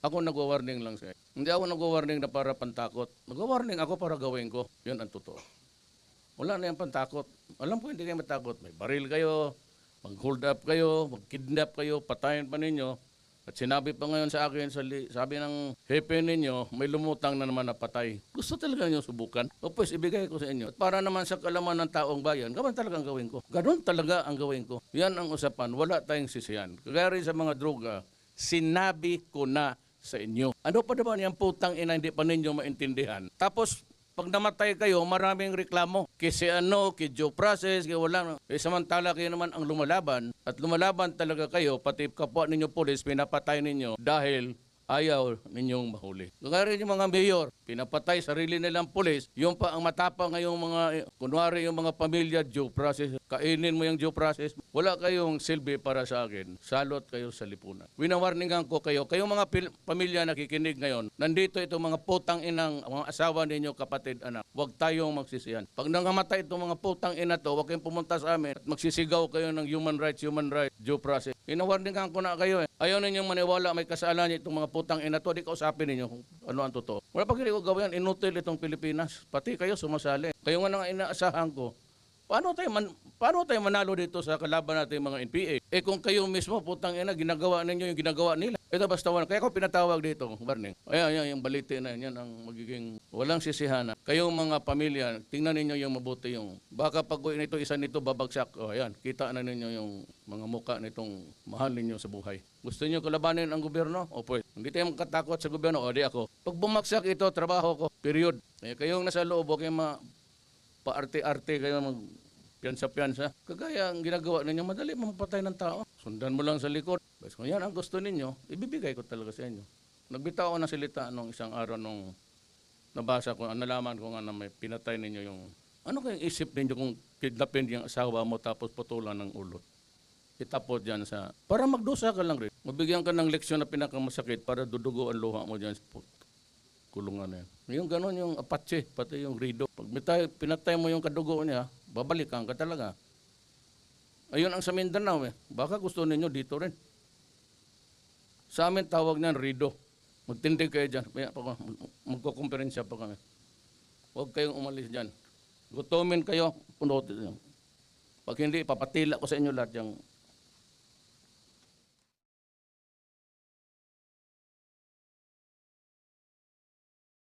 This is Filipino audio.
Ako nagwa-warning lang sa'yo. Hindi ako nagwa-warning na para pantakot. Nagwa-warning ako para gawin ko. Yun ang totoo. Wala na yung pantakot. Alam ko hindi kayo matakot. May baril kayo, mag-hold up kayo, mag-kidnap kayo, patayin pa ninyo. At sinabi pa ngayon sa akin, sabi ng hepe ninyo, may lumutang na naman na patay. Gusto talaga ninyo subukan? O pues, ibigay ko sa inyo. At para naman sa kalaman ng taong bayan, gawan talagang gawin ko. Ganon talaga ang gawin ko. Yan ang usapan. Wala tayong sisiyan. Kagaya rin sa mga droga, sinabi ko na sa inyo. Ano pa naman yung putang ina hindi pa ninyo maintindihan? Tapos, pag namatay kayo, maraming reklamo. Kasi ano, kay due process, kaya wala. Samantala kayo naman ang lumalaban. At lumalaban talaga kayo, pati kapwa ninyo pulis, pinapatay ninyo dahil ayaw ninyong mahuli. Kaya rin yung mga mayor, pinapatay sarili nilang pulis, yung pa ang matapang ngayong mga, kunwari yung mga pamilya, due process, kainin mo yung due process, wala kayong silbi para sa akin, salot kayo sa lipunan. Winawarningan ko kayo, kayong mga pamilya nakikinig ngayon, nandito itong mga putang inang, mga asawa ninyo, kapatid, anak, huwag tayong magsisiyan. Pag nangamatay itong mga putang ina to, huwag kayong pumunta sa amin at magsisigaw kayo ng human rights, due process. Winawarningan ko na kayo. Ayaw ninyong maniwala may kasalanan itong mga putang ina to, di kausapin ninyo kung ano ang totoo. Wala pag hindi ko gawin, inutil itong Pilipinas. Pati kayo sumasali. Kayo nga nang inaasahan ko. Paano tayo manalo dito sa kalaban natin mga NPA? Kung kayo mismo, putang ina, ginagawa ninyo yung ginagawa nila. Ito basta wala. Kaya ako pinatawag dito, Barney. Ayan, yung balite na yan ang magiging walang sisihana. Kayong mga pamilya, tingnan ninyo yung mabuti yung. Baka pag nito, isa nito babagsak. Ayan, kita na ninyo yung mga muka nitong mahal ninyo sa buhay. Gusto niyo kalabanin ang gobyerno? O pues, hindi tayo makatakot sa gobyerno. O di ako. Pag bumagsak ito, trabaho ko. Period. Kayong nasa loob, okay paarte-arte kayo piyansa-piyansa. Kagaya ang ginagawa ninyo, madali mamapatay ng tao. Sundan mo lang sa likod. Bas kung yan ang gusto ninyo, ibibigay ko talaga sa inyo. Nagbitaw ako ng silita nung isang araw nung nabasa ko, nalaman ko nga na may pinatay ninyo yung, ano kayong isip ninyo kung kidnapin yung asawa mo tapos putulan ng ulo? Itapot dyan sa, para magdusa ka lang rin. Mabigyan ka ng leksyon na pinakamasakit para dudugo ang luha mo dyan sa kulungan na yan. Yung gano'n yung Apache, pati yung Rido. Pag pinatay mo yung kadugo niya, babalikan ka talaga. Ayun ang sa Mindanao eh. Baka gusto ninyo dito rin. Sa amin tawag niyan Rido. Magtindig kayo dyan. Magkukumperensya pa kami. Huwag kayong umalis dyan. Gutumin kayo, punutin. Pag hindi, papatila ko sa inyo lahat yung